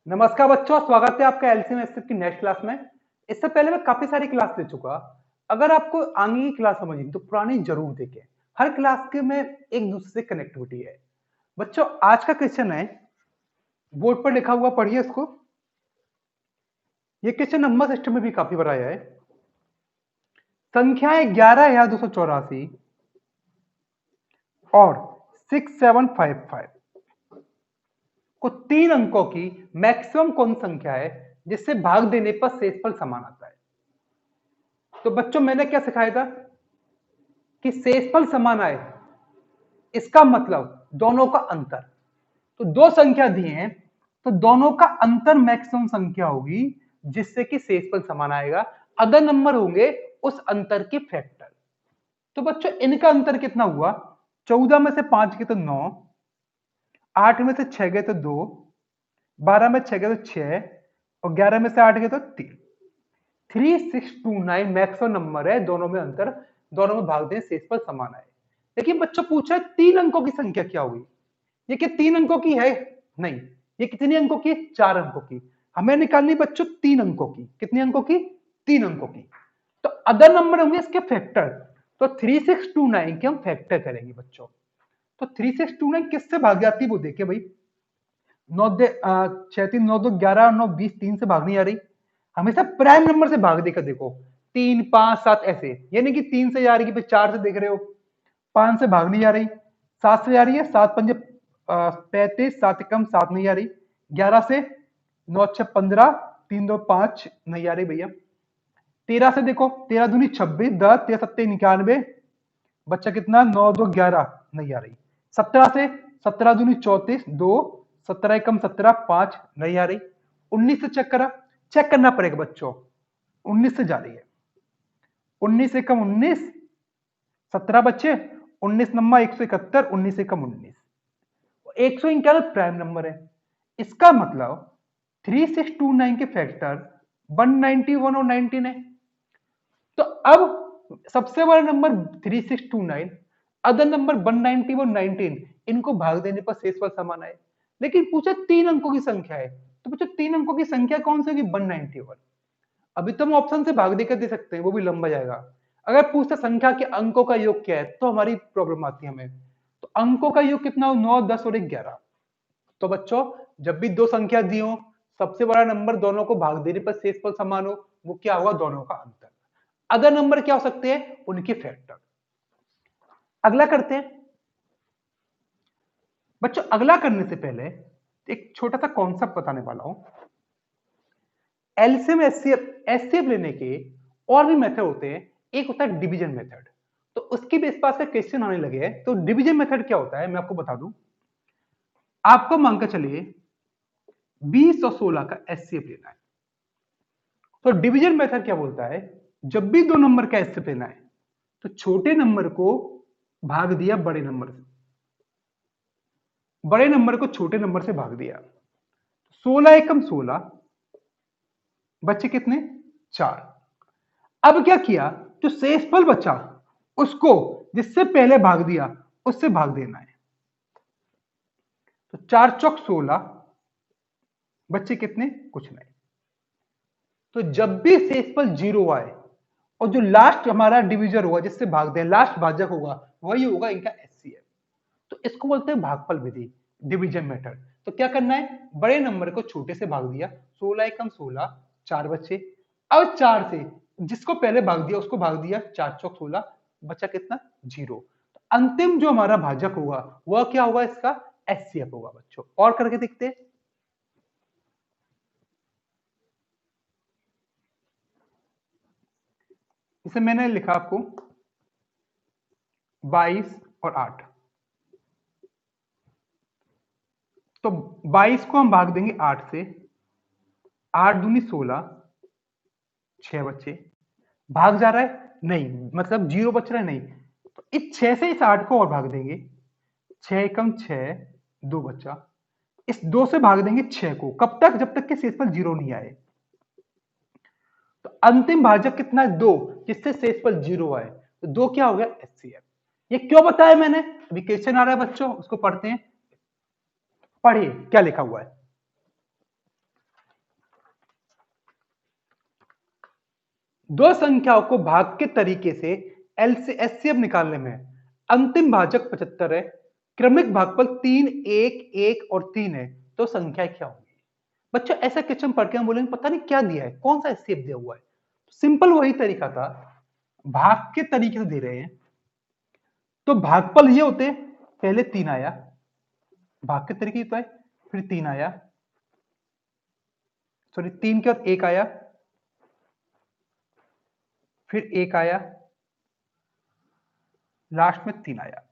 नमस्कार बच्चों, स्वागत है आपका एलसीएम एसएफ की नेक्स्ट क्लास में। इससे पहले मैं काफी सारी क्लास ले चुका। अगर आपको आगे की क्लास समझनी तो पुरानी जरूर देखें। हर क्लास के में एक दूसरे से कनेक्टिविटी है। बच्चों, आज का क्वेश्चन है, बोर्ड पर लिखा हुआ, पढ़िए इसको। ये क्वेश्चन नंबर सिस्टम में भी काफी बार आया है। संख्याएं 11,284 और 6755 को 3 अंकों की मैक्सिमम कौन संख्या है जिससे भाग देने पर शेषफल समान आता है। तो बच्चों, मैंने क्या सिखाया था कि शेषफल समान आए, इसका मतलब दोनों का अंतर। तो दो संख्या दी है, तो दोनों का अंतर मैक्सिमम संख्या होगी जिससे कि शेषफल समान आएगा। अदर नंबर होंगे उस अंतर के फैक्टर। तो बच्चों, इनका अंतर कितना हुआ? 14 में से 5 गए तो 9, 8 में से 6 गए तो 2, 12 में 6 गए तो 6 और 11 में से 8 गए तो 3। 3629 मैक्सिमम नंबर है, दोनों में अंतर, दोनों में भाग दें, शेषफल समान आए। लेकिन बच्चों पूछा 3 अंकों की संख्या क्या होगी। ये कि 3 अंकों की है? नहीं। ये कितने अंकों की? 4 अंकों की। हमें निकालनी बच्चों 3 अंकों की। कितने अंकों की? 3 अंकों की। तो अदर नंबर होंगे इसके फैक्टर। तो 3629 के हम फैक्टर करेंगे बच्चों। तो 3629 किससे भाग जाती है वो देखिए भाई। 9 6 3 9 2 11 और 9 20 3 से भाग नहीं आ रही। हमेशा प्राइम नंबर से भाग देकर देखो। 3 5 7 ऐसे, यानी कि 3 से जा रही है, फिर 4 से देख रहे हो। 5 से भाग नहीं जा रही, 7 से जा रही है, 7 पंजे 35, 7 एकम 7 नहीं आ रही। 11 से, 9 6 15, 3 2 5 नहीं आ रही भैया। 13 से देखो, 13 दूनी 26, 10 13 सत्ते 91, बच्चा कितना? 9 2 11 नहीं आ रही। 17 से, 17 दूनी 34, 2 17 एकम 17, 5 नहीं आ रही। 19 से चेक करा, चेक करना पड़ेगा बच्चों। 19 से जा रही है, 19 एकम 19, 17 बच्चे, 19 नंबर 171, 19 एकम 19। 191 प्राइम नंबर है। इसका मतलब 3629 के फैक्टर 191 और 19 है। तो अब सबसे बड़ा नंबर 3629, अदर नंबर 190 और 19, इनको भाग देने पर शेषफल समान आए। लेकिन पूछा 3 अंकों की संख्या है, तो पूछा 3 अंकों की संख्या कौन सी होगी? 191। अभी तो हम ऑप्शन से भाग देकर दे सकते हैं, वो भी लंबा जाएगा। अगर पूछता संख्या के अंकों का योग क्या है तो हमारी प्रॉब्लम आती है हमें। तो अंकों का योग कितना हो? 9 10 और 11। तो बच्चों, जब भी दो संख्या दी हो, सबसे बड़ा नंबर दोनों को भाग देने पर शेषफल समान हो, वो क्या होगा? दोनों का अंतर। अदर नंबर क्या हो सकते हैं? उनके फैक्टर। अगला करते हैं बच्चों। अगला करने से पहले एक छोटा सा कॉन्सेप्ट बताने वाला हूं। एलसीएम एचसीएफ लेने के और भी मेथड होते हैं। एक होता है डिवीजन मेथड। तो उसकी बेस पर से क्वेश्चन आने लगे हैं। तो डिवीजन मेथड क्या होता है मैं आपको बता दूं। आपको मान के चलिए 20 और 16 का एचसीएफ लेना है। तो डिवीजन मेथड क्या बोलता है, जब भी दो नंबर का एचसीएफ लेना है तो छोटे नंबर को भाग दिया बड़े नंबर से, बड़े नंबर को छोटे नंबर से भाग दिया। 16 एकम 16, बच्चे कितने? 4। अब क्या किया, जो शेषफल बचा उसको जिससे पहले भाग दिया उससे भाग देना है। तो 4 चौक 16, बच्चे कितने? कुछ नहीं। तो जब भी शेषफल 0 आए और जो लास्ट हमारा डिवीजर होगा जिससे भाग दें, लास्ट भाजक होगा, वही होगा इनका एचसीएफ। तो इसको बोलते हैं भागफल विधि, डिवीजन मेथड। तो क्या करना है, बड़े नंबर को छोटे से भाग दिया। 16 एकम 16, 4 बच्चे। अब 4 से जिसको पहले भाग दिया उसको भाग दिया, 4 चौक 16, बचा कितना? 0। तो अंतिम जो हमारा भाजक होगा वह क्या होगा? इसका एचसीएफ होगा बच्चों। और करके देखते हैं। इसे मैंने लिखा आपको 22 और 8। तो 22 को हम भाग देंगे 8 से, 8 दूनी 16, 6 बच्चे। भाग जा रहा है? नहीं, मतलब 0 बच रहा है? नहीं। तो इस 6 से इस 8 को और भाग देंगे। 6 एकम 6, 2 बच्चा। इस 2 से भाग देंगे 6 को, कब तक? जब तक कि शेषफल 0 नहीं आए। तो अंतिम भाजक कितना है? 2, जिससे शेषफल 0 आए। तो 2 क्या हो गया? एचसीएफ। ये क्यों बताया मैंने? अभी क्वेश्चन आ रहा है बच्चों, उसको पढ़ते हैं। पढ़िए क्या लिखा हुआ है। दो संख्याओं को भाग के तरीके से एलसीएम निकालने में अंतिम भाजक 75 है, क्रमिक भागफल 3, 1, 1 और 3 है, तो संख्या क्या होगी? बच्चों ऐसा क्वेश्चन पढ़ के हम बोलेंगे पता नहीं क्या दिया है, कौन सा एचसीएफ दिया हुआ है। सिंपल वही तरीका था, भाग के तरीके से दे रहे हैं तो भागफल ये होते हैं, पहले 3 आया, भाग के तरीके तो है, फिर 3 आया, सॉरी 3 के बाद 1 आया, फिर 1 आया, लास्ट में 3 आया।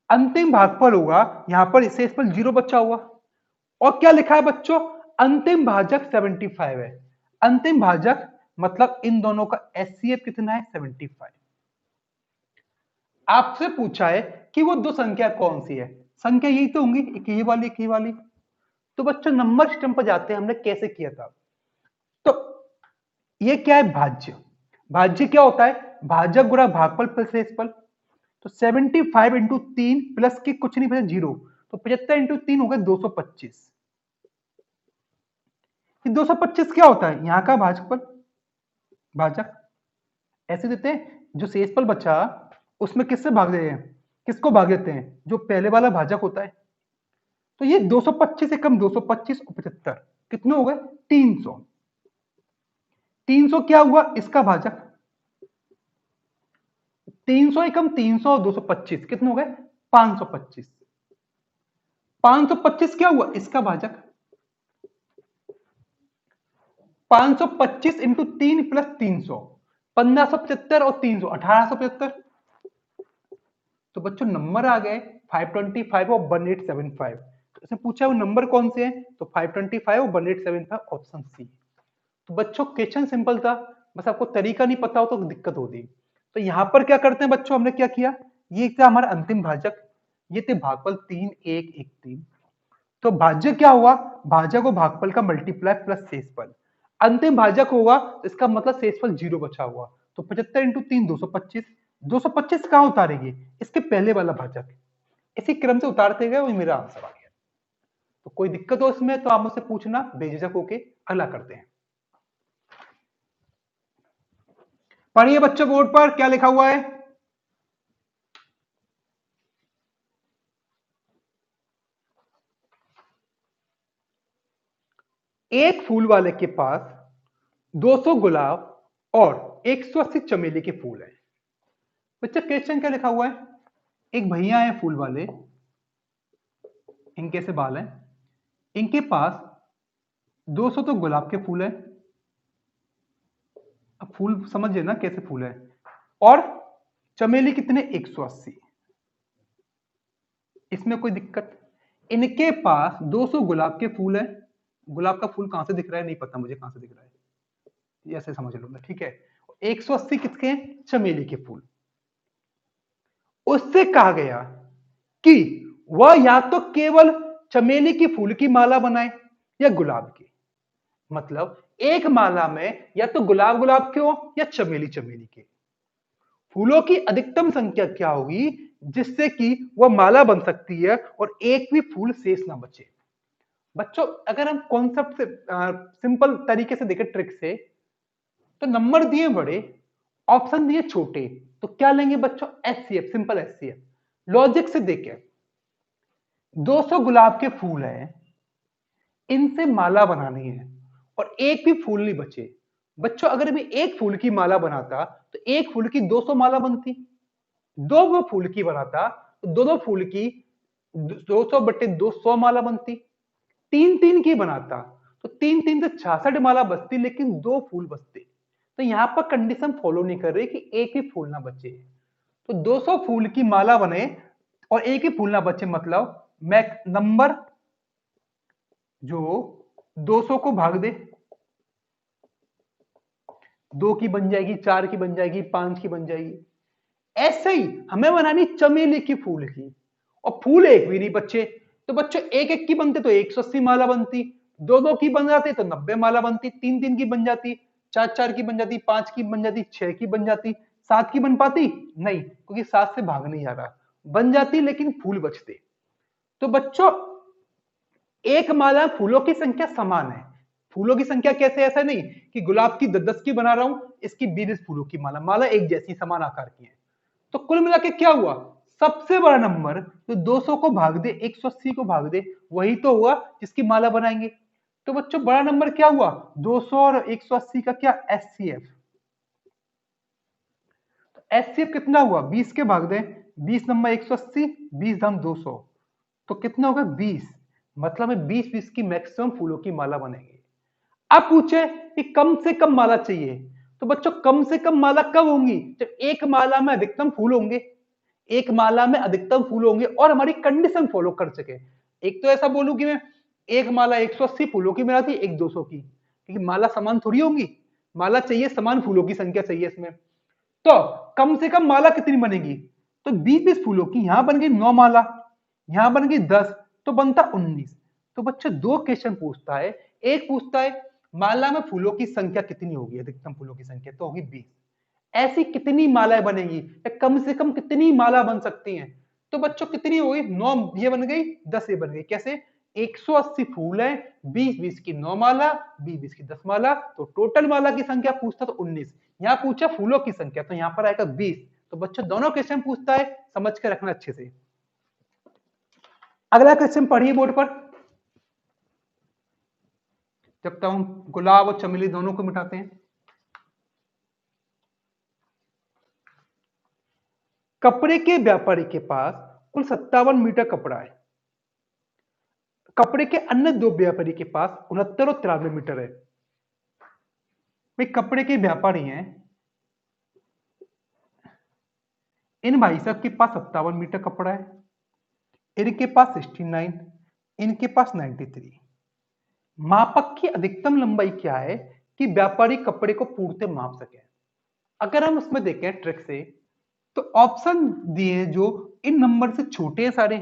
अंतिम भागफल होगा, यहां पर शेषफल 0 बचा हुआ, और क्या लिखा है बच्चों, अंतिम भाजक 75 है। अंतिम भाजक मतलब इन दोनों का एचसीएफ कितना है, 75। आपसे पूछा है कि वो दो संख्या कौन सी है, संख्या यही तो होंगी, एक ये वाली एक ये वाली। तो बच्चों नंबर सिस्टम पर जाते हैं, हमने कैसे किया था। तो ये क्या है, भाज्य। भाज्य क्या होता है, भाजक गुणा भागफल प्लस शेषफल। तो 75 इंटू 3 प्लस के कुछ नहीं बचा 0, तो 75 इंटू 3 हो गया 225। 225 क्या होता है, यहां का भाजकफल, भाजक ऐसे देते हैं, जो शेषफल बचा उसमें किससे भाग देते हैं, किसको भाग देते हैं, जो पहले वाला भाजक होता है। तो ये 225 से कम 225 और 75 कितने हो गए, 300। 300 क्या हुआ, इसका भाजक। 300 एकम 300 और 225 कितने हो गए, 525। 525 क्या हुआ, इसका भाजक। 525 इंटू 3 प्लस 300, 1575 और 300 1875। तो बच्चों नंबर आ गए 525 और 1875। तो इसने पूछा वो नंबर कौन से हैं, तो 525 और 1875 ऑप्शन सी। तो बच्चों क्वेश्चन सिंपल था, बस आपको तरीका नहीं पता हो तो दिक्कत होती। तो यहां पर क्या करते हैं बच्चों, हमने क्या किया, ये था हमारा अंतिम भाजक, ये थे भागफल 3, 1, 1, 3। तो भाज्य क्या हुआ, भाजक और भागफल का मल्टीप्लाई प्लस शेषफल। अंतिम भाजक होगा तो इसका मतलब शेषफल 0 बचा हुआ। तो 75 इंटू 3 225। 225 कहां उतारेंगे, इसके पहले वाला भाजक, इसी क्रम से उतारते गए, वही मेरा आंसर आ गया। तो कोई दिक्कत हो इसमें तो आप मुझसे पूछना, बेझिझक होके अगला करते हैं। पढ़िए बच्चों बोर्ड पर क्या लिखा हुआ है। एक फूल वाले के पास 200 गुलाब और 180 चमेली के फूल हैं। बच्चा क्वेश्चन क्या लिखा हुआ है, एक भैया है फूल वाले, इनके से बाल हैं, इनके पास 200 तो गुलाब के फूल है, अब फूल समझिए ना कैसे फूल है, और चमेली कितने 180। इसमें कोई दिक्कत, इनके पास 200 गुलाब के फूल है, गुलाब का फूल कहां से दिख रहा है नहीं पता मुझे कहां से दिख रहा है, ये ऐसे समझ लो मैं, ठीक है। 180 किसके हैं, चमेली के फूल। उससे कहा गया कि वह या तो केवल चमेली की फूल की माला बनाए या गुलाब की। मतलब एक माला में या तो गुलाब गुलाब के हो या चमेली चमेली के। फूलों की अधिकतम संख्या क्या होगी जिससे कि वह माला बन सकती है और एक भी फूल शेष ना बचे। बच्चों अगर हम कॉन्सेप्ट से सिंपल तरीके से देखें, ट्रिक से, तो नंबर दिए बड़े, ऑप्शन दिए छोटे, तो क्या लेंगे बच्चों, एचसीएफ, सिंपल एचसीएफ। लॉजिक से देखें, 200 गुलाब के फूल हैं, इनसे माला बनानी है और एक भी फूल नहीं बचे। बच्चों अगर मैं एक फूल की माला बनाता तो एक फूल की 200 माला बनती, दो फूल की बनाता तो दो फूल की 200 बटे 200 माला बनती, तीन तीन की बनाता तो तीन तीन से 66 माला बचती, लेकिन दो फूल बचते। तो यहां पर कंडीशन फॉलो नहीं कर रही कि एक ही फूल ना बचे। तो 200 फूल की माला बने और एक ही फूल ना बचे, मतलब मैं नंबर जो 200 को भाग दे, 2 की बन जाएगी, 4 की बन जाएगी, 5 की बन जाएगी। ऐसे ही हमें बनानी चमेली की फूल की, और फूल एक भी नहीं बचे, तो बच्चों एक एक की बनते तो 180 माला बनती, दो दो की बन जाती तो 90 माला बनती, तीन तीन की बन जाती, चार चार की बन जाती, पांच की बन जाती, छह की बन जाती, सात की बन पाती नहीं, क्योंकि सात से भाग नहीं जा रहा, बन जाती लेकिन फूल बचते। तो बच्चों एक माला फूलों की संख्या समान है, फूलों की संख्या कैसे, ऐसा नहीं कि गुलाब की 10 की बना रहा हूं, इसकी 20 फूलों की माला, माला एक जैसी समान आकार की है। तो कुल मिला के क्या हुआ, सबसे बड़ा नंबर जो 200 को भाग दे 180 को भाग दे वही तो हुआ जिसकी माला बनाएंगे। तो बच्चों बड़ा नंबर क्या हुआ, 200 और 180 का क्या, एचसीएफ। एचसीएफ कितना हुआ, 20 के भाग दे, 20 नंबर 180, 20 दाम 200, तो कितना होगा 20। मतलब है 20 की मैक्सिमम फूलों की माला बनेगी। अब पूछे कि कम से कम माला चाहिए, तो बच्चों कम से कम माला कब होंगी, जब एक माला में अधिकतम फूल होंगे, एक माला में अधिकतम फूल होंगे और हमारी कंडीशन फॉलो कर सके। एक तो ऐसा बोलूं कि मैं एक माला 180 फूलों की बनाती, एक 200 की, क्योंकि माला समान थोड़ी होंगी, माला चाहिए समान, फूलों की संख्या चाहिए इसमें। तो कम से कम माला कितनी बनेगी, तो 20 फूलों की, यहां बन गई 9 माला, यहां बन गई 10, तो बनता 19। तो बच्चे दो क्वेश्चन पूछता है, एक पूछता है माला में फूलों की संख्या कितनी होगी, अधिकतम फूलों की संख्या तो होगी 20, ऐसी कितनी मालाएं बनेगी या कम से कम कितनी माला बन सकती हैं। तो बच्चों कितनी हो गई, 9 ये बन गई, 10 ये बन गई, कैसे, 180 फूल है, 20 की 9 माला, 20 की 10 माला, तो टोटल माला की संख्या पूछता तो 19, यहाँ पूछा फूलों की संख्या तो यहाँ पर आएगा 20। तो बच्चों दोनों क्वेश्चन पूछता है, समझ के रखना अच्छे से। अगला क्वेश्चन पढ़िए बोर्ड पर, जब तक हम गुलाब और चमेली दोनों को मिटाते हैं। कपड़े के व्यापारी के पास कुल 57 मीटर कपड़ा है, कपड़े के अन्य दो व्यापारी के पास 69 और 93 मीटर है। भाई कपड़े के व्यापारी हैं, इन भाई साहब के पास 57 मीटर कपड़ा है, इनके पास 69, इनके पास 93। मापक की अधिकतम लंबाई क्या है कि व्यापारी कपड़े को पूर्णतः माप सके। अगर हम उसमें देखें ट्रिक से, तो ऑप्शन दिए हैं जो इन नंबर से छोटे हैं सारे,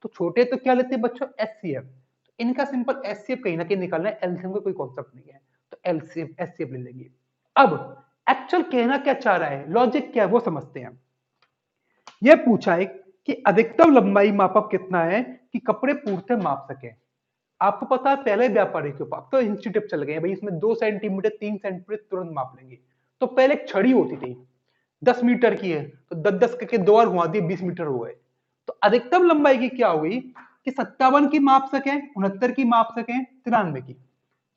तो छोटे तो क्या लेते हैं बच्चों, एचसीएफ, तो इनका सिंपल एचसीएफ कहीं ना कहीं निकालना है, एलसीएम का कोई कॉन्सेप्ट नहीं है, तो एलसीएफ एचसीएफ ले लेंगे। अब एक्चुअल कहना क्या चाह रहा है, लॉजिक क्या है वो समझते हैं। यह पूछा है कि अधिकतम लंबाई मापक कितना है कि कपड़े पूर्णतः माप सके। आपको पता है पहले व्यापारी के पास तो इंस्टीट्यूट चल गए भाई, इसमें 2 सेंटीमीटर 3 सेंटीमीटर तुरंत माप लेंगे। तो पहले एक छड़ी होती थी 10 मीटर की है, तो 10-10 करके 2 बार घुमा दिए, 20 मीटर हो गए। तो अधिकतम लंबाई की क्या हुई कि 57 की माप सके, 69 की माप सके, 93 की।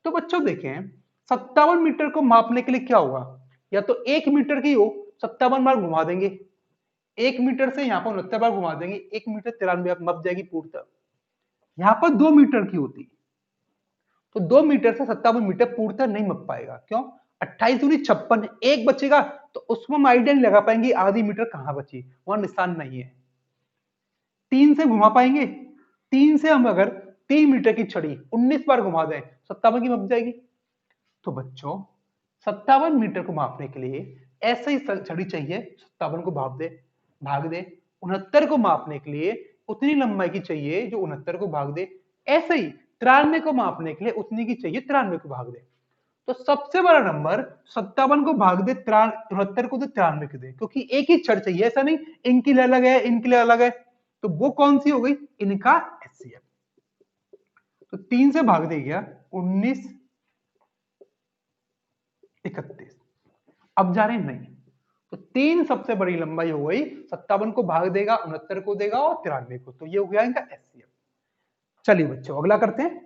तो बच्चों देखें 57 मीटर को मापने के लिए क्या होगा, या तो 1 मीटर की हो 57 बार घुमा देंगे, 1 मीटर से यहाँ पर 69 बार घुमा देंगे, 1 मीटर 93 मप जाएगी पूर्णतः। यहाँ पर 2 मीटर की होती, तो 2 मीटर से 57 मीटर पूर्णतः नहीं मप पाएगा, क्यों, 28 दूनी 56, एक बचेगा, तो उसमें हम आइडिया नहीं लगा पाएंगे आधी मीटर कहां बची, वहां निशान नहीं है। 3 से घुमा पाएंगे, 3 से हम अगर 3 मीटर की छड़ी 19 बार घुमा दें 57 की मप जाएगी। तो बच्चों 57 मीटर को मापने के लिए ऐसे ही छड़ी चाहिए, 57 को भाग दे 69 को मापने के लिए उतनी लंबाई की चाहिए जो 69 को भाग दे, ऐसे ही 93 को मापने के लिए उतनी की चाहिए 93 को भाग दे। तो सबसे बड़ा नंबर 57 को भाग दे 69 को, तो 93 को दे, क्योंकि एक ही छड़ चाहिए, ऐसा नहीं इनके लिए अलग है इनके लिए अलग है। तो वो कौन सी हो गई, इनका एचसीएफ। तो 3 से भाग दे गया 19, 31, अब जा रहे नहीं, तो 3 सबसे बड़ी लंबाई हो गई, 57 को भाग देगा 69 को देगा और 93 को, तो ये हो गया इनका एचसीएफ। चलिए बच्चों अगला करते हैं।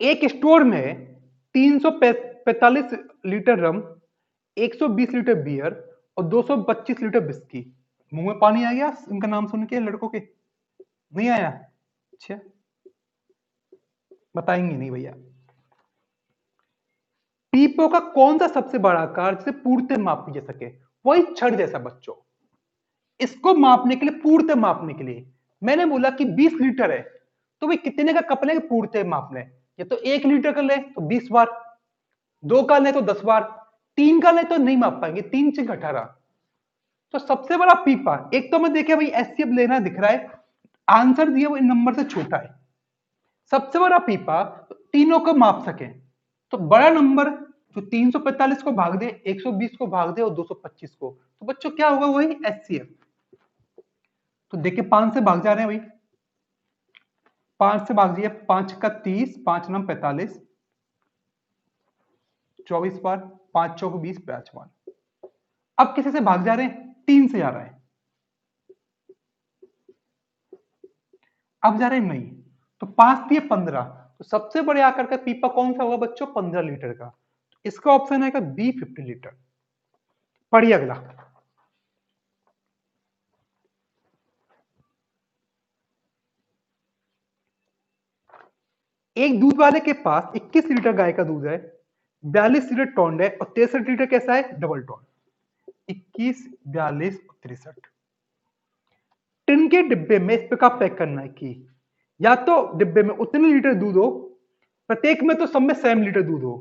एक स्टोर में 345 लीटर रम, 120 लीटर बियर और 225 लीटर विस्की। मुंह में पानी आ गया इनका नाम सुन के, लड़कों के नहीं आया, अच्छा बताएंगे नहीं भैया। पीपो का कौन सा सबसे बड़ा आकार जिसे पूर्णतः मापी जा सके, वही छड़ जैसा बच्चों। इसको मापने के लिए, पूर्णतः मापने के लिए मैंने बोला कि 20 लीटर है, तो भाई कितने का कप लेंगे पूर्णतः मापने, या तो 1 लीटर का ले तो 20 बार, 2 का ले तो 10 बार, 3 का ले तो नहीं माप पाएंगे, 3 से 18। तो सबसे बड़ा पीपा, एक तो मैं देखे भाई एचसीएफ लेना दिख रहा है, आंसर दिया वो इन नंबर से छोटा है, सबसे बड़ा पीपा तो तीनों को माप सके, तो बड़ा नंबर जो 345 को भाग दे, 120 को भाग दे और 225 को, तो बच्चों क्या होगा, वही एचसीएफ। तो देखिए 5 से भाग जा रहे हैं भाई, 5 से भाग दिए, 5 का 30, 5 नम 45, 24 बार, 5 चौक 20, 5 बार। अब किसी से भाग जा रहे हैं, 3 से जा रहा है, अब जा रहे हैं नहीं, तो 5 दिए 15, तो सबसे बड़े आकार का पीपा कौन सा होगा बच्चों, 15 लीटर का। तो इसका ऑप्शन आएगा बी 50 लीटर। पढ़िए अगला। एक दूध वाले के पास 21 लीटर गाय का दूध है, 42 लीटर टोंड है और 63 लीटर कैसा है, डबल टोंड। 21, 42 और 63। टिन के डिब्बे में इस प्रकार पैक करना है कि या तो डिब्बे में उतने लीटर दूध हो, प्रत्येक में तो सब में सेम लीटर दूध हो,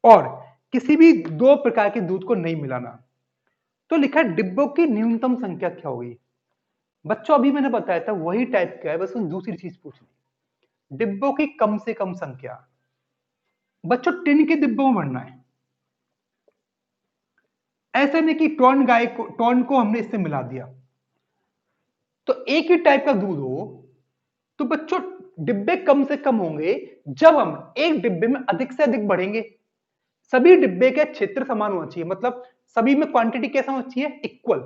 और किसी भी दो प्रकार के दूध को नहीं मिलाना। तो लिखा है डिब्बों की न्यूनतम संख्या क्या होगी। बच्चों अभी मैंने बताया था वही टाइप का है, बस दूसरी चीज पूछनी, डिब्बों की कम से कम संख्या। बच्चों टिन के डिब्बों में भरना है, ऐसा नहीं कि टोन को हमने इससे मिला दिया। तो एक ही टाइप का दूध हो तो बच्चों डिब्बे कम से कम होंगे जब हम एक डिब्बे में अधिक से अधिक बढ़ेंगे। सभी डिब्बे का क्षेत्र समान होना चाहिए, मतलब सभी में क्वांटिटी कैसा होना चाहिए, इक्वल।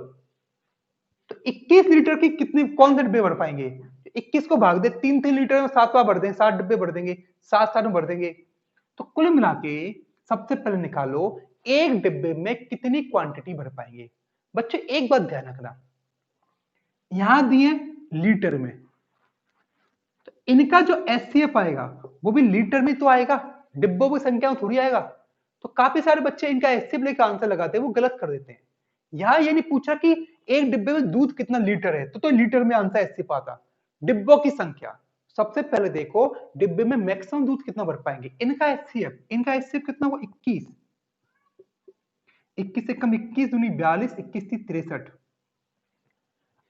तो 21 लीटर की कितनी कौन से डिब्बे भर पाएंगे, 21 को भाग दे, 3 3 लीटर में 7 बार भर दें, 60 डिब्बे भर देंगे, 7 में भर देंगे। तो कुल मिला के सबसे पहले निकालो एक डिब्बे में कितनी क्वांटिटी भर पाएंगे। बच्चों एक बात ध्यान रखना, यहां दिए लीटर में, तो इनका जो एचसीएफ आएगा वो भी लीटर में तो आएगा, डिब्बों की संख्या में थोड़ी आएगा। तो काफी सारे बच्चे इनका एचसीएफ लेकर आंसर लगाते हैं, वो गलत कर देते हैं। यहां ये नहीं पूछा कि एक डिब्बे में दूध कितना लीटर है, तो लीटर में आंसर एचसीएफ आता, डिब्बों की संख्या। सबसे पहले देखो डिब्बे में मैक्सिमम दूध कितना भर पाएंगे, इनका एचसीएफ कितना हुआ, 21, 21 से कम 21 दूनी 42, 21 थी 63।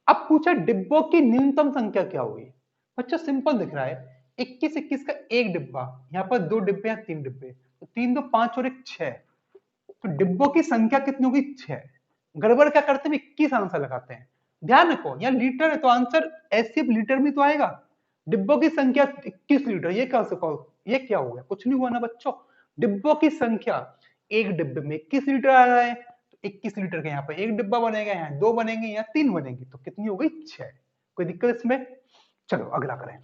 अब पूछा डिब्बों की न्यूनतम संख्या क्या होगी। बच्चों सिंपल दिख रहा है, 21 21 का एक डिब्बा, यहाँ पर 2 डिब्बे या 3 डिब्बे, तो 3 2 5 और 1 6, तो डिब्बों की संख्या कितनी होगी, 6। गड़बड़ क्या करते हैं, 21 आंसर लगाते हैं। ध्यान रखो यहाँ लीटर है तो आंसर ऐसे लीटर में तो आएगा। डिब्बों की संख्या 21 लीटर, ये ये क्या हो गया, कुछ नहीं हुआ ना बच्चों। डिब्बों की संख्या, एक डिब्बे में 21 लीटर आ रहा है, 21 लीटर का यहाँ पर एक डिब्बा बनेगा, यहाँ 2 बनेंगे, यहाँ 3 बनेंगे, तो कितनी हो गई, 6। कोई दिक्कत इसमें। चलो अगला करें।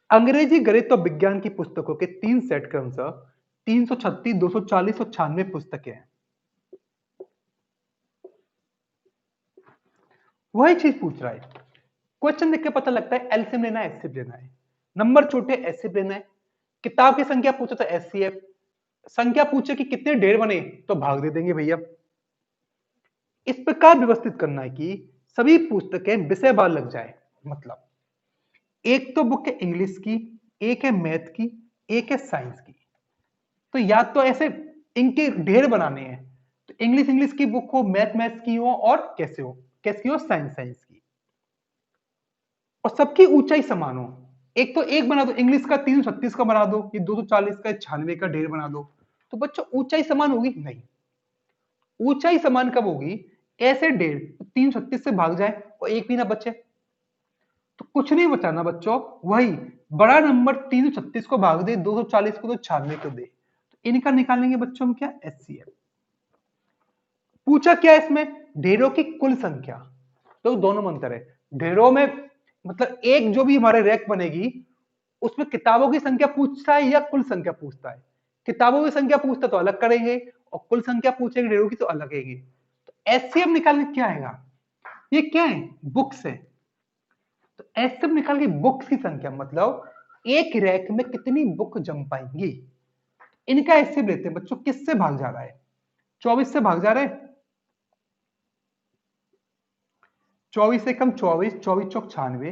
अंग्रेजी गणित और विज्ञान की पुस्तकों के 3 सेट क्रमशः 336, 240 और 96 पुस्तकें हैं। वही चीज पूछ रहा है, क्वेश्चन देख के पता लगता है एलसीएम लेना है, एचसीएफ लेना है, नंबर छोटे एचसीएफ लेना है, किताब की संख्या पूछो तो एचसीएफ, संख्या पूछे कि कितने ढेर बने तो भाग दे देंगे भैया। इस प्रकार व्यवस्थित करना है कि सभी पुस्तकें विषय वार लग जाए, मतलब एक तो बुक है इंग्लिश की, एक है मैथ की, एक है साइंस की। तो या तो ऐसे इनके ढेर बनाने हैं, तो इंग्लिश इंग्लिश की बुक हो, मैथ मैथ्स की हो, और कैसी हो साइंस साइंस की, और सबकी ऊंचाई समान हो। एक तो एक बना दो, इंग्लिश का 336 का बना दो, ये 240 का 96 का ढेर बना दो, तो बच्चों ऊंचाई समान होगी नहीं। ऊंचाई समान कब होगी, ऐसे ढेर 336 से भाग जाए और एक भी ना बचे, तो कुछ नहीं बचाना बच्चों, वही बड़ा नंबर 336 को भाग दे, 240 को तो 96 को दे, तो इनका निकालेंगे बच्चों हम क्या, एचसीएफ। पूछा क्या है इसमें, ढेरों की कुल संख्या, तो दोनों में अंतर है। ढेरों में मतलब एक जो भी हमारे रैक बनेगी उसमें किताबों की संख्या पूछता है या कुल संख्या पूछता है, किताबों की संख्या पूछता तो अलग करेंगे, और कुल संख्या पूछेंगे ढेरों की तो अलग है। तो एचसीएफ निकालने क्या आएगा, ये क्या है, बुक्स है, तो एचसीएफ निकाल के बुक्स की संख्या, मतलब एक रैक में कितनी बुक जम पाएंगी। इनका एचसीएफ लेते हैं बच्चों, किससे भाग जा रहा है, 24 से भाग जा रहा है, 24 से कम 24, 24 चौक 96,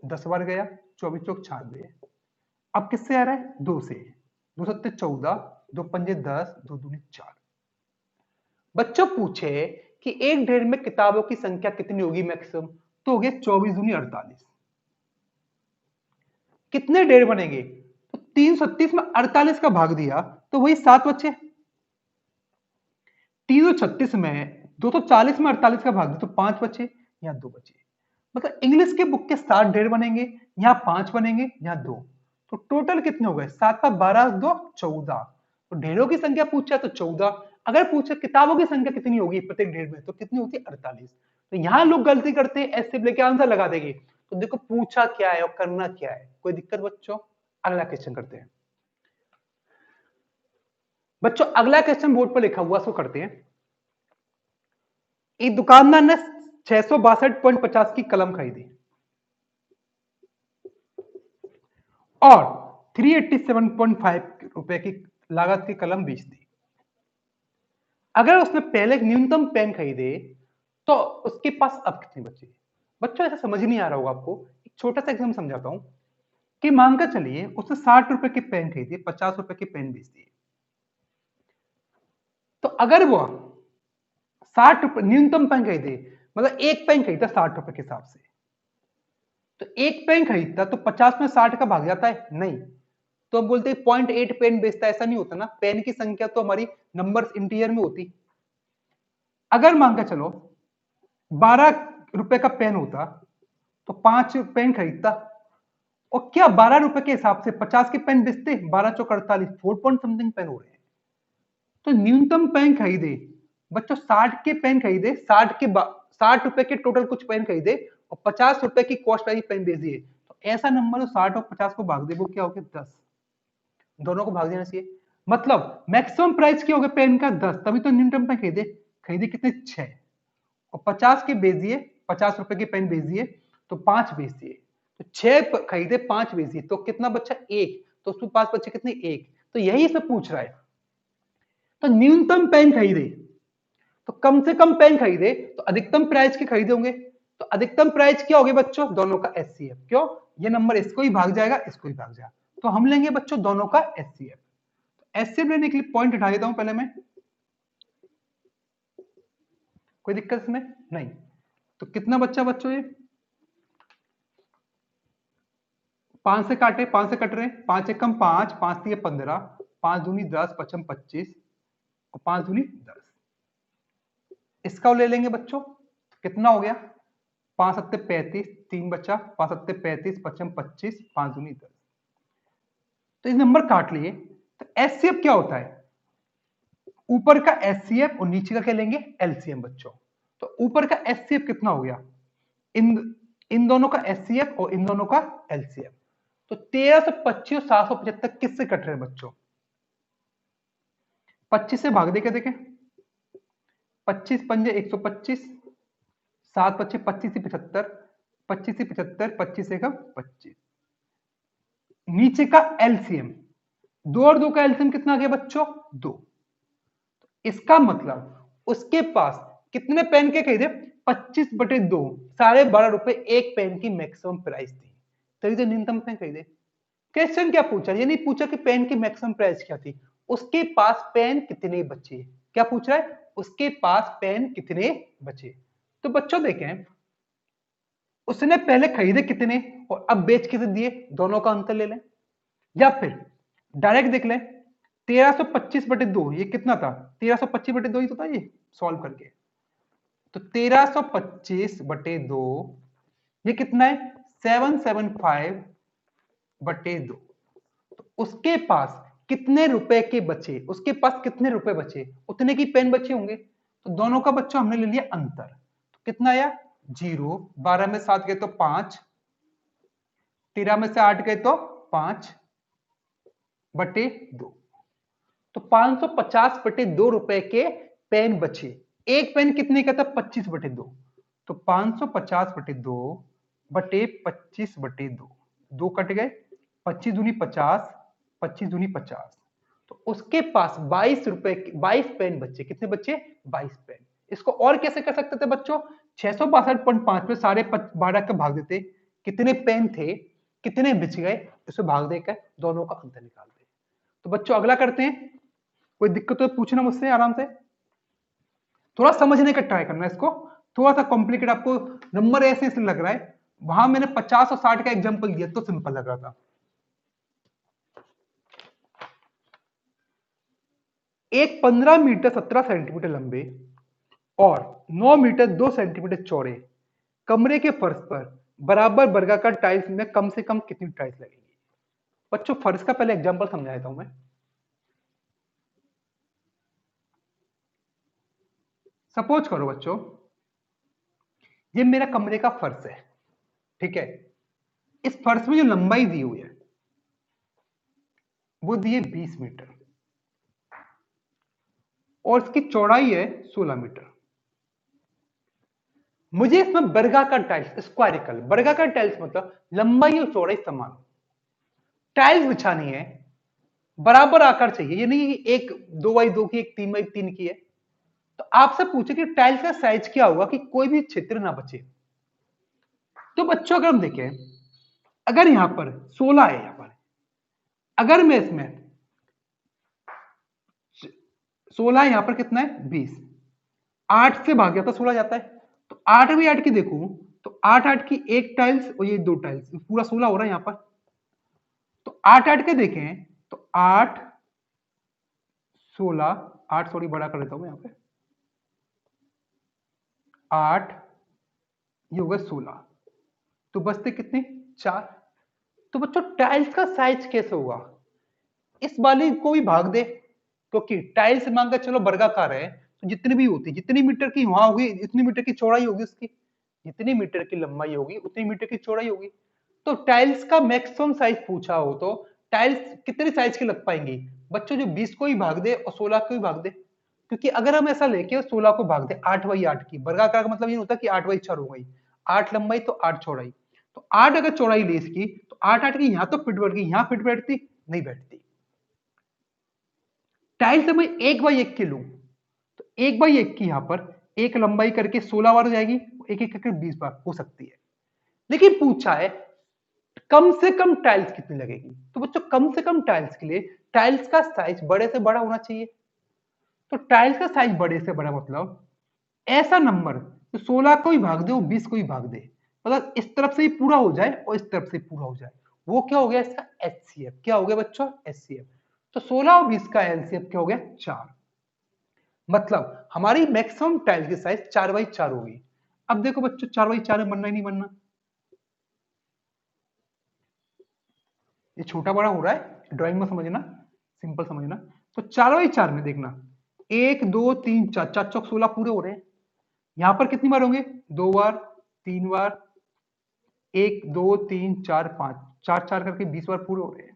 10 बार गया, 24 चौक 96। अब किससे आ रहा है, 2 से, 2 सत्ते 14, 2 पंजे 10, 2 दूनी 4। बच्चों पूछे कि एक ढेर में किताबों की संख्या कितनी होगी मैक्सिमम, तो हो गया 24 दूनी 48। कितने ढेर बनेंगे, तो 336 में 48 का भाग दिया तो वही 7 बचे। 336 में 240 में 48 का भाग दिया तो 5 बचे, यहाँ 2 बचे। मतलब इंग्लिश के बुक के 7 ढेर बनेंगे, यहाँ 5 बनेंगे, यहाँ 2, तो टोटल कितने हो गए, 7 का 12 2 14। तो ढेरों की संख्या पूछा तो 14, अगर पूछे किताबों की संख्या कितनी होगी प्रत्येक ढेर में, तो कितनी होती है 48। तो यहाँ लोग गलती करते हैं, ऐसे लेके आंसर लगा देंगे। तो देखो पूछा क्या है और करना क्या है, कोई दिक्कत बच्चों। अगला क्वेश्चन करते हैं बच्चों, अगला क्वेश्चन बोर्ड पर लिखा हुआ सो करते हैं। एक दुकानदार ने 662.50 की कलम खरीदी और 387.5 रुपए की लागत की कलम बेच दी। अगर उसने पहले न्यूनतम पेन खरीदे तो उसके पास अब कितनी बची। बच्चों ऐसा समझ नहीं आ रहा होगा आपको, एक छोटा सा एग्जाम समझाता हूं कि मानकर चलिए उसने 60 रुपए की पेन खरीदी, 50 रुपए की पेन बेच दी। तो अगर वो 60 रुपए न्यूनतम पेन खरीदे, मतलब एक पेन खरीदा 60 रुपए के हिसाब से, तो एक पेन खरीदता तो 50 में 60 का भाग जाता है नहीं, तो हम बोलते हैं 0.8 पेन बेचता, ऐसा नहीं होता ना, पेन की संख्या तो हमारी नंबर्स इंटीजर में होती। अगर मान के चलो 12 रुपए का पेन होता तो 5 पेन खरीदता, और क्या 12 रुपए के हिसाब से 50 के पेन बेचते, 12 चौक 48, 4 पॉइंट समथिंग पेन हो रहे हैं। तो न्यूनतम पेन खरीदे बच्चों, 60 के पेन खरीदे, 60 रुपए के टोटल कुछ पेन खरीदे और 50 रुपए की कॉस्ट वाली पेन बेच दिए, तो ऐसा नंबर जो 60 और 50 को भाग दे वो क्या हो गया 10, दोनों को भाग देना चाहिए। मतलब मैक्सिमम प्राइस क्या हो गया पेन का 10, तभी तो न्यूनतम पेन खरीदे, खरीदे कितने 6, और 50 के बेच दिए, 50 रुपए के पेन बेच दिए तो 5 बेच दिए, तो 6 खरीदे 5 बेच दिए, तो कितना बचा 1, तो उसमें 5 बचे कितने 1। तो यही से पूछ रहा है। तो न्यूनतम पेन खरीदे तो कम से कम पेन खरीदे तो अधिकतम प्राइस के खरीदे होंगे, तो अधिकतम प्राइस क्या होगी बच्चों, दोनों का एचसीएफ। क्यों, ये नंबर इसको ही भाग जाएगा, इसको ही भाग जाएगा, तो हम लेंगे बच्चों दोनों का एचसीएफ। एचसीएफ लेने के लिए पॉइंट उठा देता हूं पहले मैं, कोई दिक्कत इसमें नहीं। तो कितना बच्चा बच्चों, ये 5 से काटे, 5 से कट रहे, 5 एकम 5, 5 3 15, 5 दूनी 10, 55 25 और 5 दूनी 10। इसका ले लेंगे बच्चों, कितना हो गया 5 सत्ते 35, 3 बचा, 5 सत्ते 35, 55 25, 5 दूनी 10। तो इस नंबर काट लिए। तो एचसीएफ क्या होता है, ऊपर का एचसीएफ और नीचे का क्या लेंगे एलसीएम बच्चों। तो ऊपर का एचसीएफ कितना हो गया, इन इन दोनों का एचसीएफ और इन दोनों का एलसीएफ। तो 1325 और 775 किससे कट रहे हैं बच्चों, 25 से भाग दे के देखें, 25 पंजे 125, 7 पच्चे 25 से 75, 25 से 75, 25 से कम 25। नीचे का एलसीएम, 2 और 2 का एलसीएम कितना आ गया बच्चों 2। इसका मतलब उसके पास कितने पेन के खरीदे 25/2, 12.5 रुपए एक पेन की मैक्सिमम प्राइस थी, तभी तो न्यूनतम पेन खरीदे। क्वेश्चन क्या पूछा, ये नहीं पूछा कि पेन की मैक्सिमम प्राइस क्या थी, उसके पास पेन कितने बचे, क्या पूछ रहा है उसके पास पेन कितने बचे। तो बच्चों देखें उसने पहले खरीदे कितने और अब बेच कितने दिए, दोनों का अंतर ले लें, या फिर डायरेक्ट देख लें 1325/2 ये कितना था, 1325/2 ही तो था ये सॉल्व करके। तो 1325/2 ये कितना है 775/2। तो उसके पास कितने रुपए के बचे, उसके पास कितने रुपए बचे, उतने की पेन बचे होंगे, तो दोनों का बच्चों हमने ले लिया अंतर। तो कितना आया 0, 12 में 7 गए तो 5, 13 में से 8 गए तो 5/2, तो 550/2 रुपए के पेन बचे। एक पेन कितने का था 25/2, तो 550/2 बटे 25/2, 2 कट गए, 25 दूनी 50, 25 दूनी 50, तो उसके पास 22 रुपए 22 पेन बचे, कितने बचे 22 पेन। इसको और कैसे कर सकते थे बच्चों, 662.5 पे सारे 12 का भाग देते, कितने पेन थे कितने बच गए, इसे भाग देकर दोनों का अंतर निकालते। तो बच्चों अगला करते हैं, कोई दिक्कत तो पूछना मुझसे आराम से। थोड़ा समझने का ट्राई करना है इसको, थोड़ा सा कॉम्प्लिकेट आपको नंबर ऐसे ऐसे लग रहा है, वहां मैंने 50 और 60 का एग्जांपल दिया तो सिंपल लग रहा था। एक 15 मीटर 17 सेंटीमीटर लंबे और 9 मीटर 2 सेंटीमीटर चौड़े कमरे के फर्श पर बराबर वर्गाकार टाइल्स में कम से कम कितनी टाइल्स लगेगी? बच्चों फर्श का पहले एग्जांपल समझा देता हूं मैं। सपोज करो बच्चों, ये मेरा कमरे का फर्श है, ठीक है। इस फर्श में जो लंबाई दी हुई है वो दी है 20 मीटर और इसकी चौड़ाई है 16 मीटर। मुझे इसमें वर्गाकार टाइल्स, स्क्वायरिकल वर्गाकार टाइल्स मतलब लंबाई और चौड़ाई समान टाइल्स बिछानी है, बराबर आकार चाहिए, ये नहीं कि एक 2x2 की एक 3x3 की है। तो आपसे पूछे कि टाइल्स का साइज क्या होगा कि कोई भी क्षेत्र ना बचे। तो बच्चों अगर हम देखें, अगर यहां पर 16 है, यहां पर अगर मैं इसमें 16 यहां पर कितना है 20, 8 से भाग जाता 16 जाता है, तो 8 भी 8 की देखूं तो 8 8 की एक टाइल्स और ये दो टाइल्स, पूरा 16 हो रहा है यहां पर। तो 8 8 के देखें तो 8 16, 8 थोड़ी बड़ा कर देता हूं मैं यहां पे, 8 ये हो गए 16, तो बचते कितने 4। तो बच्चों टाइल्स का साइज कैसे होगा, इस वाली को भी भाग दे, क्योंकि टाइल्स मान के चलो वर्गाकार है, तो जितनी भी होती, जितनी मीटर की वहां होगी जितनी मीटर की चौड़ाई होगी उसकी, जितनी मीटर की लंबाई होगी उतनी मीटर की चौड़ाई होगी। तो टाइल्स का मैक्सिमम साइज पूछा हो तो टाइल्स कितने साइज की लग पाएंगी बच्चों, जो 20 को ही भाग दे और 16 को ही भाग दे। क्योंकि अगर हम ऐसा लेके 16 को भाग दे 8/8 की, वर्गाकार का मतलब ये होता है कि 8/4 हो गई, 8 लंबाई तो 8 चौड़ाई, तो 8 अगर चौड़ाई ले इसकी तो 8 8 की यहां तो फिट बैठ गई, यहां फिट बैठती नहीं बैठती। टाइल्स मैं 1/1 की लूं तो 1/1 की यहां पर एक लंबाई करके 16 बार हो जाएगी, एक एक करके 20 बार हो सकती है। लेकिन पूछा है कम से कम टाइल्स कितनी लगेगी, तो बच्चों कम से कम टाइल्स के लिए टाइल्स का साइज बड़े से बड़ा होना चाहिए। तो टाइल्स का साइज बड़े से बड़ा मतलब ऐसा नंबर जो 16 को ही भाग दे और 20 को ही भाग दे, मतलब इस तरफ से ही पूरा हो जाए और इस तरफ से पूरा हो जाए, वो क्या हो गया इसका एचसीएफ। क्या हो गया बच्चों एचसीएफ। तो 16 और 20 का एलसीएफ क्या हो गया 4, मतलब हमारी मैक्सिमम टाइल की साइज 4/4 होगी। अब देखो बच्चों 4/4 में बनना ही नहीं बनना, ये छोटा बड़ा हो रहा है ड्राइंग में समझना, सिंपल समझना। तो 4/4 में देखना 1 2 3 4, 4 चौक 16 पूरे हो रहे हैं। यहां पर कितनी बार होंगे 2 बार 3 बार 1 2 3 4 5, 4 4 करके 20 बार पूरे हो रहे हैं।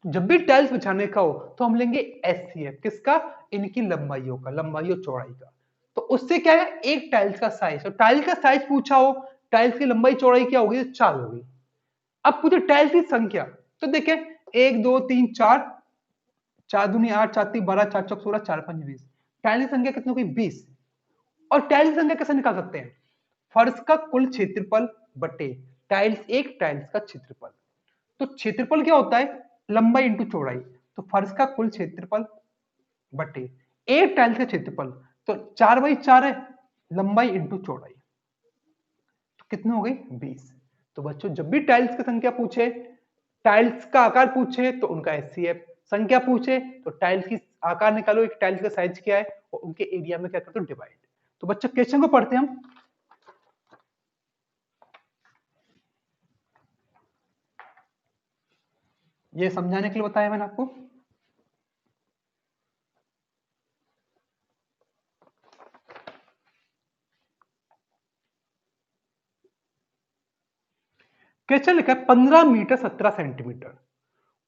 जब भी टाइल्स बिछाने का हो तो हम लेंगे एचसीएफ किसका, इनकी लंबाइयों का, लंबाई और चौड़ाई का। तो उससे क्या है एक टाइल्स का साइज, तो टाइल्स का साइज पूछा हो, टाइल्स की लंबाई चौड़ाई क्या होगी 4 होगी। अब पूछे टाइल्स की संख्या, तो देखें 1 2 3 4, 4 दूनी 8, 4 3 12, 4 चौक 16, 4 5 20, टाइल्स की संख्या कितनी होगी 20। और टाइल्स की संख्या कैसे निकाल सकते हैं, फर्श का कुल क्षेत्रफल बटे टाइल्स, एक टाइल्स का क्षेत्रफल। तो क्षेत्रफल क्या होता है लंबाई इंटू चौड़ाई, तो फर्श का कुल क्षेत्रफल बटे एक टाइल्स का क्षेत्रफल, तो 4/4 है लंबाई इंटू चौड़ाई, तो कितने हो गई 20। तो बच्चों जब भी टाइल्स की संख्या पूछे, टाइल्स का आकार पूछे तो उनका एचसीएफ, संख्या पूछे तो टाइल्स की आकार निकालो, एक टाइल्स का साइज क्या है और उनके एरिया में क्या करते हो डिवाइड। तो बच्चों क्वेश्चन को पढ़ते हैं हम। ये समझाने के लिए बताया मैंने आपको। क्वेश्चन लिखा है 15 मीटर 17 सेंटीमीटर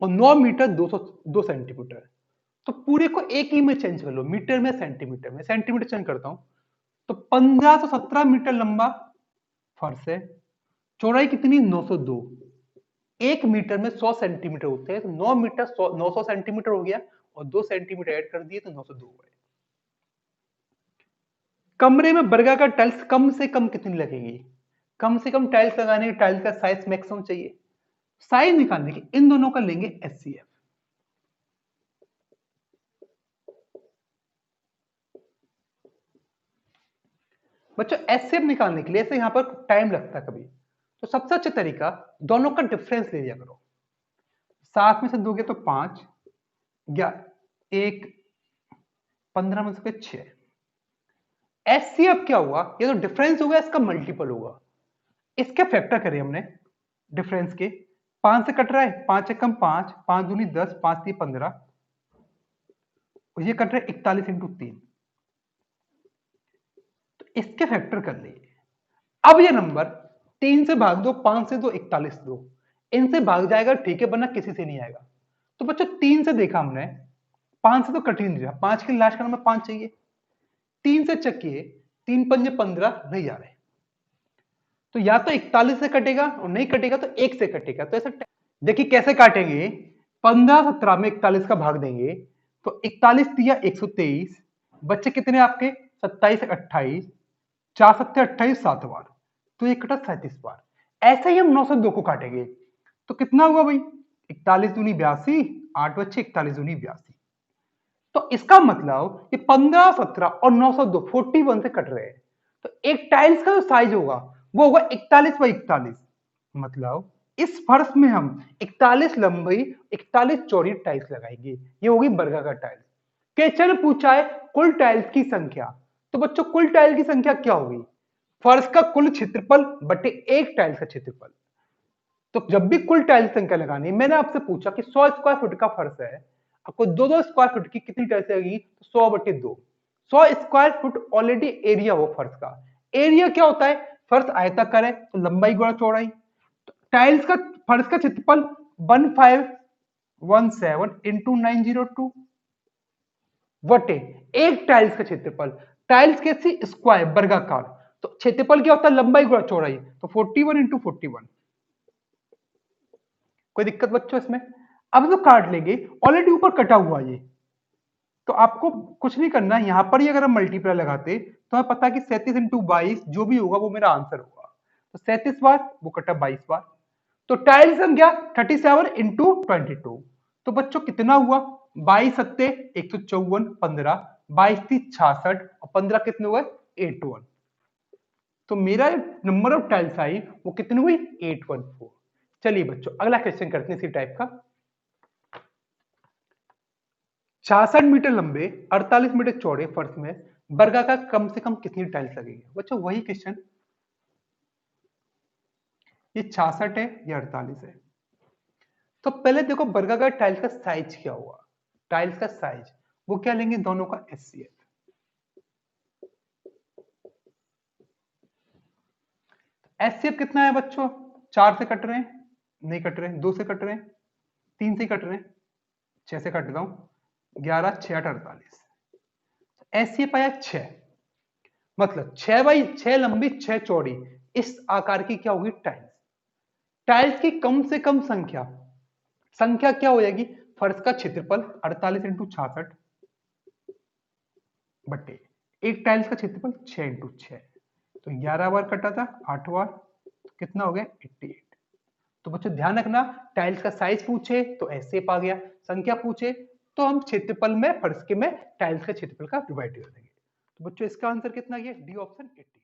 और 9 मीटर 202 सेंटीमीटर। तो पूरे को एक ही में चेंज कर लो, मीटर में सेंटीमीटर में, सेंटीमीटर चेंज करता हूं। तो 1517 मीटर लंबा फर्श है, चौड़ाई कितनी 902, एक मीटर में 100 सेंटीमीटर होते हैं, तो 9 मीटर 900 सेंटीमीटर हो गया और 2 सेंटीमीटर ऐड कर दिए तो 902 हो गए। कमरे में वर्गाकार टाइल्स कम से कम कितनी लगेगी, कम से कम टाइल्स लगाने की टाइल्स का साइज मैक्सिमम चाहिए, साइज निकालने के इन दोनों का लेंगे एचसीएफ। बच्चों एचसीएफ निकालने के लिए ऐसे यहाँ पर टाइम लगता है कभी, तो सबसे अच्छा तरीका दोनों का डिफरेंस ले लिया करो। 7 में से दोगे तो 5, 1, 15 में से 6। एचसीएफ क्या हुआ, ये तो डिफरेंस होगा, इसका मल्टीपल होगा। इसके फैक्टर करें हमने डिफरेंस के, 5 से कट रहा है, 5 एकम 5, 5 दूनी 10, 5 3 15, और ये कट रहा है 41 इंटू 3, तो इसके फैक्टर कर लिए। अब ये नंबर 3 से भाग दो, 5 से दो, 41 दो, इनसे भाग जाएगा ठीक है, वरना किसी से नहीं आएगा। तो बच्चों 3 से देखा हमने, 5 से तो कट ही नहीं रहा, 5 के लास्ट का नंबर 5 चाहिए। 3 से चेक किए, 3 पंजे 15 नहीं आ रहे, तो या तो 41 से कटेगा और नहीं कटेगा तो 1 से कटेगा। तो ऐसा देखिए कैसे काटेंगे, 15 17 में 41 का भाग देंगे तो 41 दिया 123, बच्चे कितने आपके 27 28, 4 7 28, 7 बार, तो ये कटा 37 बार। ऐसे ही हम 902 को काटेंगे तो कितना हुआ भाई, 41 दूनी 82, 8 बच्चे 41 दूनी 82। तो इसका मतलब ये 15 17 और 902 41 से कट रहे हैं, तो एक टाइल्स का जो साइज होगा वो होगा 41 बाई 41। मतलब इस फर्श में हम 41 लंबी 41 चौड़ी टाइल्स लगाएंगे, ये होगी वर्गाकार टाइल्स। क्वेश्चन में पूछा है कुल टाइल्स की संख्या, तो बच्चों कुल टाइल की संख्या क्या होगी, फर्श का कुल क्षेत्रफल बटे एक टाइल्स का क्षेत्रफल। तो जब भी कुल टाइल्स संख्या लगानी, मैंने आपसे पूछा कि 100 स्क्वायर फुट का फर्श है, आपको 2-2 स्क्वायर फुट की कितनी टाइल्स लगेगी, तो 100 बटे 2। 100 स्क्वायर फुट ऑलरेडी एरिया हो फर्श का। एरिया क्या होता है, फर्श आयताकार है तो लंबाई गुणा चौड़ाई, तो टाइल्स का फर्श का क्षेत्रफल 1517 इंटू 902 बटे एक टाइल्स का क्षेत्रफल। टाइल्स कैसी, स्क्वायर वर्गाकार, तो क्षेत्रफल क्या होता है, लंबाई गुणा चौड़ाई, तो 41 इंटू 41। कोई दिक्कत बच्चों इसमें? अब तो काट लेंगे, ऑलरेडी ऊपर कटा हुआ ये, तो आपको कुछ नहीं करना, यहां पर ही अगर हम मल्टीप्लाई लगाते तो हमें पता है कि 37 इंटू 22 जो भी होगा वो मेरा आंसर होगा। तो 37 बार वो कटा 22 बार, तो टाइल संख्या 37 इंटू 22। तो बच्चों कितना हुआ, 22 सत्ते 154, 15 22 थी 66 और 15 कितने हुए 81। तो मेरा नंबर ऑफ टाइल्स आई वो कितनी हुई 814। चलिए बच्चों अगला क्वेश्चन करते हैं इसी टाइप का। 66 मीटर लंबे 48 मीटर चौड़े फर्श में वर्गाकार कम से कम कितनी टाइल्स लगेगी। बच्चों वही क्वेश्चन, ये 66 है ये 48 है, तो पहले देखो वर्गाकार टाइल्स का साइज क्या हुआ, टाइल्स का साइज वो क्या लेंगे, दोनों का एचसीएफ। एचसीएफ कितना है बच्चों, 4 से कट रहे हैं, नहीं कट रहे हैं, 2 से कट रहे हैं, 3 से कट रहे हैं, 6 से कट रहा हूं, 11 6 8 48, एचसीएफ आया 6। मतलब 6 बाई 6 लंबी 6 चौड़ी, इस आकार की क्या होगी टाइल्स। टाइल्स की कम से कम संख्या, संख्या क्या हो जाएगी, फर्श का क्षेत्रफल 48 इंटू 66 बटे एक टाइल्स का क्षेत्रफल 6 इंटू 6, तो 11 बार कटा था, 8 बार, तो कितना हो गया 88। तो बच्चों ध्यान रखना, टाइल्स का साइज पूछे तो ऐसे आ गया, संख्या पूछे तो हम क्षेत्रफल में फर्श के में टाइल्स का क्षेत्रफल का डिवाइड कर देंगे। तो बच्चों इसका आंसर कितना गया, डी ऑप्शन 80।